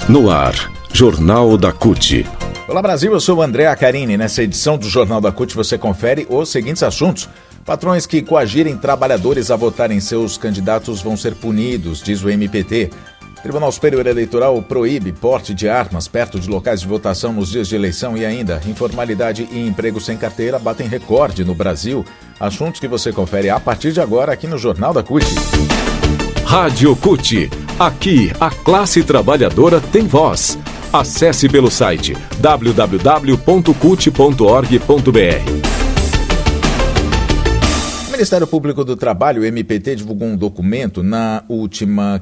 No ar, Jornal da CUT. Olá Brasil, eu sou o André Acarini. Nessa edição do Jornal da CUT você confere os seguintes assuntos. Patrões que coagirem trabalhadores a votarem seus candidatos vão ser punidos, diz o MPT. Tribunal Superior Eleitoral proíbe porte de armas perto de locais de votação nos dias de eleição e ainda informalidade e emprego sem carteira batem recorde no Brasil. Assuntos que você confere a partir de agora aqui no Jornal da CUT. Rádio CUT. Aqui, a classe trabalhadora tem voz. Acesse pelo site www.cut.org.br. O Ministério Público do Trabalho, o MPT, divulgou um documento na última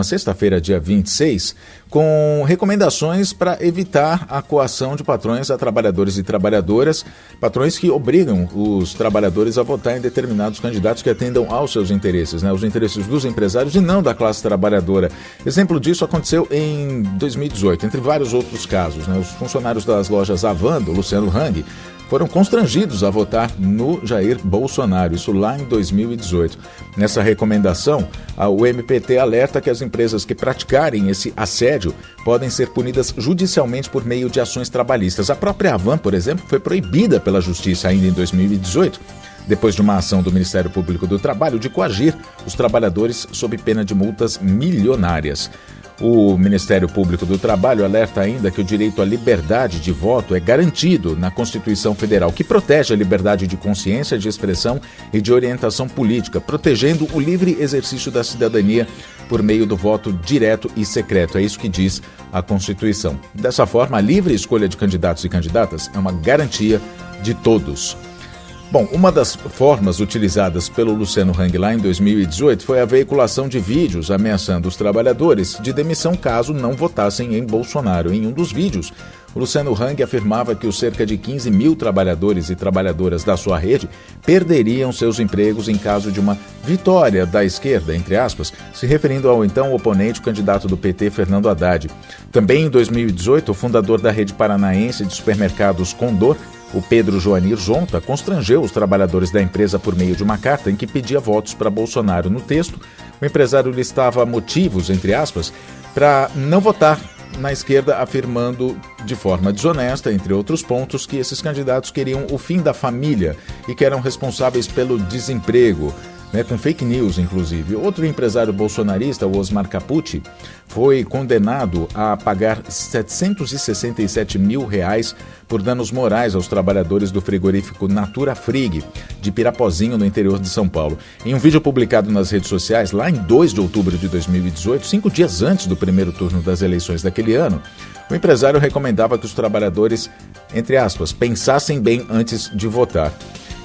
sexta-feira, dia 26, com recomendações para evitar a coação de patrões a trabalhadores e trabalhadoras, patrões que obrigam os trabalhadores a votar em determinados candidatos que atendam aos seus interesses, os interesses dos empresários e não da classe trabalhadora. Exemplo disso aconteceu em 2018, entre vários outros casos. Os funcionários das lojas Havan, do Luciano Hang, foram constrangidos a votar no Jair Bolsonaro, isso lá em 2018. Nessa recomendação, o MPT alerta que as empresas que praticarem esse assédio podem ser punidas judicialmente por meio de ações trabalhistas. A própria Havan, por exemplo, foi proibida pela Justiça ainda em 2018, depois de uma ação do Ministério Público do Trabalho de coagir os trabalhadores sob pena de multas milionárias. O Ministério Público do Trabalho alerta ainda que o direito à liberdade de voto é garantido na Constituição Federal, que protege a liberdade de consciência, de expressão e de orientação política, protegendo o livre exercício da cidadania por meio do voto direto e secreto. É isso que diz a Constituição. Dessa forma, a livre escolha de candidatos e candidatas é uma garantia de todos. Bom, uma das formas utilizadas pelo Luciano Hang lá em 2018 foi a veiculação de vídeos ameaçando os trabalhadores de demissão caso não votassem em Bolsonaro. Em um dos vídeos, o Luciano Hang afirmava que os cerca de 15 mil trabalhadores e trabalhadoras da sua rede perderiam seus empregos em caso de uma vitória da esquerda, entre aspas, se referindo ao então oponente, o candidato do PT, Fernando Haddad. Também em 2018, o fundador da rede paranaense de supermercados Condor, o Pedro Joanir Zonta, constrangeu os trabalhadores da empresa por meio de uma carta em que pedia votos para Bolsonaro. No texto, o empresário listava motivos, entre aspas, para não votar na esquerda, afirmando de forma desonesta, entre outros pontos, que esses candidatos queriam o fim da família e que eram responsáveis pelo desemprego, com fake news, inclusive. Outro empresário bolsonarista, o Osmar Capucci, foi condenado a pagar R$767 mil por danos morais aos trabalhadores do frigorífico Natura Frig, de Pirapozinho, no interior de São Paulo. Em um vídeo publicado nas redes sociais, lá em 2 de outubro de 2018, 5 dias antes do primeiro turno das eleições daquele ano, o empresário recomendava que os trabalhadores, entre aspas, pensassem bem antes de votar.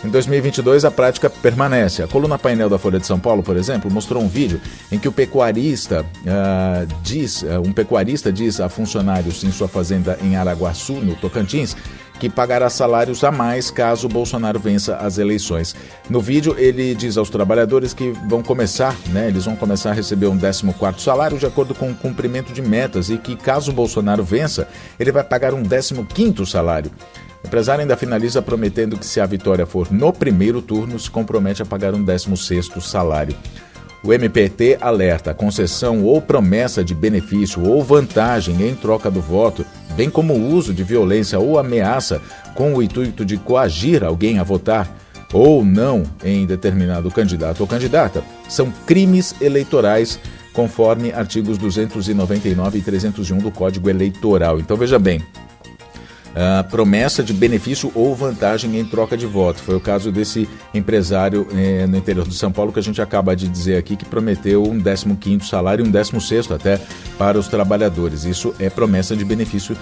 Em 2022, a prática permanece. A coluna painel da Folha de São Paulo, por exemplo, mostrou um vídeo em que um pecuarista diz a funcionários em sua fazenda em Araguaçu, no Tocantins, que pagará salários a mais caso o Bolsonaro vença as eleições. No vídeo, ele diz aos trabalhadores que eles vão começar a receber um 14º salário de acordo com o cumprimento de metas e que, caso o Bolsonaro vença, ele vai pagar um 15º salário. O empresário ainda finaliza prometendo que, se a vitória for no primeiro turno, se compromete a pagar um 16º salário. O MPT alerta: concessão ou promessa de benefício ou vantagem em troca do voto, bem como o uso de violência ou ameaça com o intuito de coagir alguém a votar ou não em determinado candidato ou candidata, são crimes eleitorais, conforme artigos 299 e 301 do Código Eleitoral. Então, veja bem, promessa de benefício ou vantagem em troca de voto. Foi o caso desse empresário no interior de São Paulo que a gente acaba de dizer aqui, que prometeu um 15º salário e um 16º até para os trabalhadores. Isso é promessa de benefício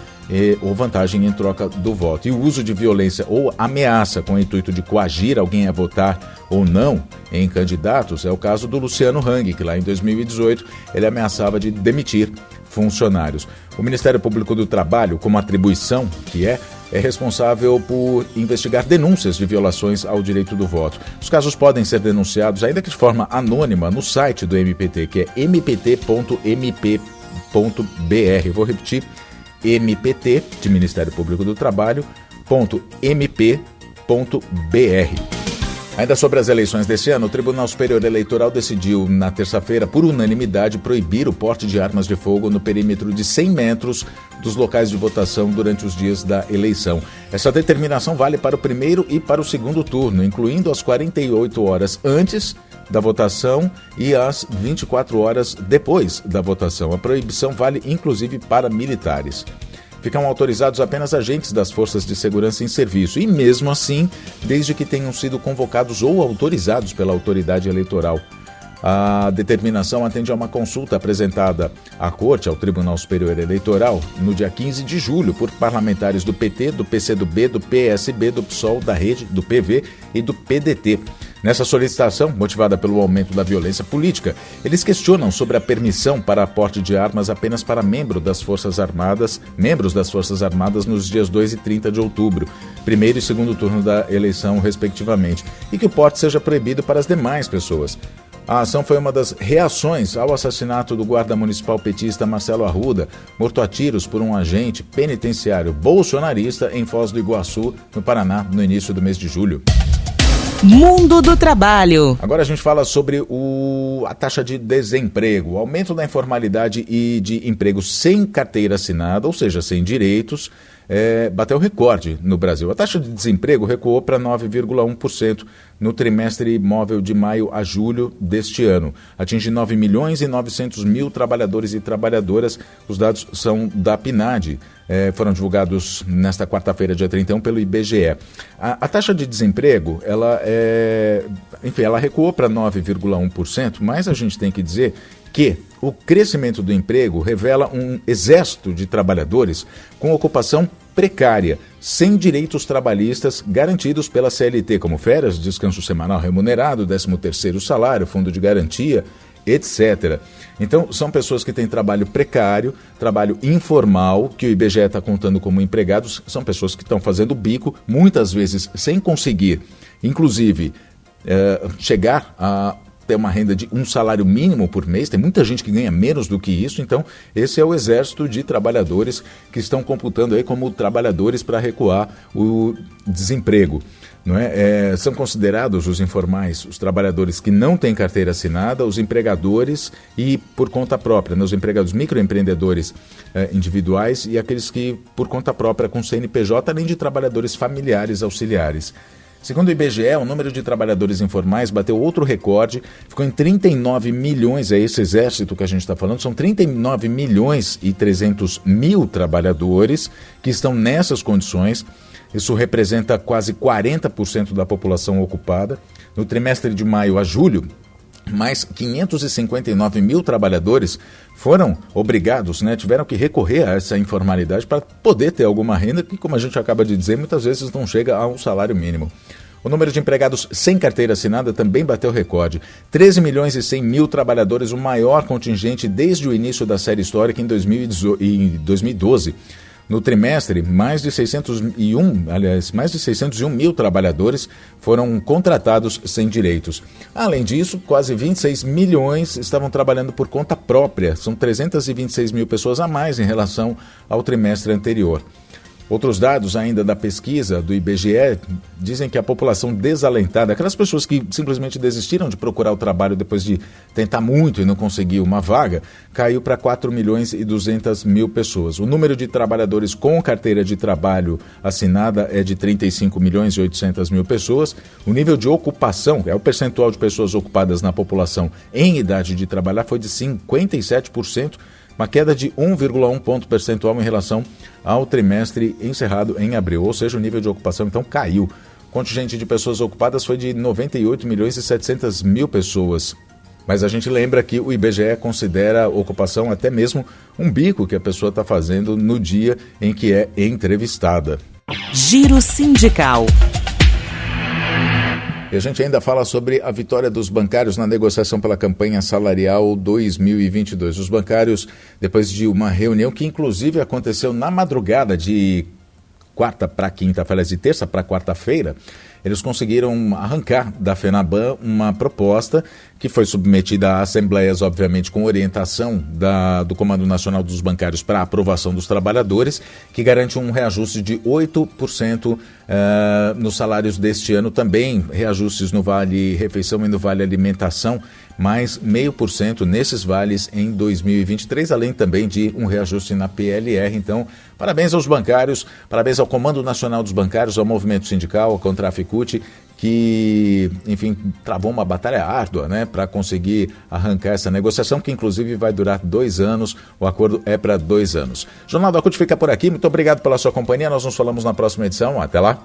ou vantagem em troca do voto. E o uso de violência ou ameaça com o intuito de coagir alguém a votar ou não em candidatos é o caso do Luciano Hang, que lá em 2018 ele ameaçava de demitir funcionários. O Ministério Público do Trabalho, como atribuição que é responsável por investigar denúncias de violações ao direito do voto. Os casos podem ser denunciados, ainda que de forma anônima, no site do MPT, que é mpt.mp.br. Vou repetir: mpt, de Ministério Público do Trabalho, .mp.br. Ainda sobre as eleições deste ano, o Tribunal Superior Eleitoral decidiu, na terça-feira, por unanimidade, proibir o porte de armas de fogo no perímetro de 100 metros dos locais de votação durante os dias da eleição. Essa determinação vale para o primeiro e para o segundo turno, incluindo as 48 horas antes da votação e as 24 horas depois da votação. A proibição vale, inclusive, para militares. Ficam autorizados apenas agentes das forças de segurança em serviço e, mesmo assim, desde que tenham sido convocados ou autorizados pela autoridade eleitoral. A determinação atende a uma consulta apresentada à Corte, ao Tribunal Superior Eleitoral, no dia 15 de julho, por parlamentares do PT, do PCdoB, do PSB, do PSOL, da Rede, do PV e do PDT. Nessa solicitação, motivada pelo aumento da violência política, eles questionam sobre a permissão para aporte de armas apenas para membros das Forças Armadas nos dias 2 e 30 de outubro, primeiro e segundo turno da eleição, respectivamente, e que o porte seja proibido para as demais pessoas. A ação foi uma das reações ao assassinato do guarda municipal petista Marcelo Arruda, morto a tiros por um agente penitenciário bolsonarista em Foz do Iguaçu, no Paraná, no início do mês de julho. Mundo do Trabalho. Agora a gente fala sobre a taxa de desemprego, o aumento da informalidade e de emprego sem carteira assinada, ou seja, sem direitos, bateu recorde no Brasil. A taxa de desemprego recuou para 9,1% no trimestre móvel de maio a julho deste ano. Atinge 9 milhões e 900 mil trabalhadores e trabalhadoras. Os dados são da PNAD. Foram divulgados nesta quarta-feira, dia 31, pelo IBGE. A taxa de desemprego, ela recuou para 9,1%, mas a gente tem que dizer que o crescimento do emprego revela um exército de trabalhadores com ocupação precária, sem direitos trabalhistas garantidos pela CLT, como férias, descanso semanal remunerado, 13º salário, fundo de garantia, etc. Então, são pessoas que têm trabalho precário, trabalho informal, que o IBGE está contando como empregados, são pessoas que estão fazendo bico, muitas vezes sem conseguir, inclusive, chegar a ter uma renda de um salário mínimo por mês. Tem muita gente que ganha menos do que isso, então esse é o exército de trabalhadores que estão computando aí como trabalhadores para recuar o desemprego. Não é? São considerados os informais, os trabalhadores que não têm carteira assinada, os empregadores e por conta própria, né? Os empregados microempreendedores individuais e aqueles que por conta própria com CNPJ, além de trabalhadores familiares auxiliares. Segundo o IBGE, o número de trabalhadores informais bateu outro recorde, ficou em 39 milhões, é esse exército que a gente está falando, são 39 milhões e 300 mil trabalhadores que estão nessas condições. Isso representa quase 40% da população ocupada. No trimestre de maio a julho, mais 559 mil trabalhadores foram obrigados, tiveram que recorrer a essa informalidade para poder ter alguma renda que, como a gente acaba de dizer, muitas vezes não chega a um salário mínimo. O número de empregados sem carteira assinada também bateu recorde. 13 milhões e 100 mil trabalhadores, o maior contingente desde o início da série histórica em 2012. No trimestre, mais de 601 mil trabalhadores foram contratados sem direitos. Além disso, quase 26 milhões estavam trabalhando por conta própria. São 326 mil pessoas a mais em relação ao trimestre anterior. Outros dados ainda da pesquisa do IBGE dizem que a população desalentada, aquelas pessoas que simplesmente desistiram de procurar o trabalho depois de tentar muito e não conseguir uma vaga, caiu para 4 milhões e 200 mil pessoas. O número de trabalhadores com carteira de trabalho assinada é de 35 milhões e 800 mil pessoas. O nível de ocupação, o percentual de pessoas ocupadas na população em idade de trabalhar, foi de 57%. Uma queda de 1,1 ponto percentual em relação ao trimestre encerrado em abril, ou seja, o nível de ocupação então caiu. O contingente de pessoas ocupadas foi de 98 milhões e 700 mil pessoas. Mas a gente lembra que o IBGE considera a ocupação até mesmo um bico que a pessoa está fazendo no dia em que é entrevistada. Giro sindical. E a gente ainda fala sobre a vitória dos bancários na negociação pela campanha salarial 2022. Os bancários, depois de uma reunião que inclusive aconteceu na madrugada de quarta para quinta-feira, de terça para quarta-feira, eles conseguiram arrancar da FENABAN uma proposta que foi submetida a assembleias, obviamente, com orientação do Comando Nacional dos Bancários para aprovação dos trabalhadores, que garante um reajuste de 8% nos salários deste ano, também reajustes no Vale Refeição e no Vale Alimentação, mais 0,5% nesses vales em 2023, além também de um reajuste na PLR. Então, parabéns aos bancários, parabéns ao Comando Nacional dos Bancários, ao movimento sindical, ao Contraficute, que, enfim, travou uma batalha árdua, né, para conseguir arrancar essa negociação, que inclusive vai durar 2 anos, o acordo é para 2 anos. Jornal da CUT fica por aqui, muito obrigado pela sua companhia, nós nos falamos na próxima edição, até lá.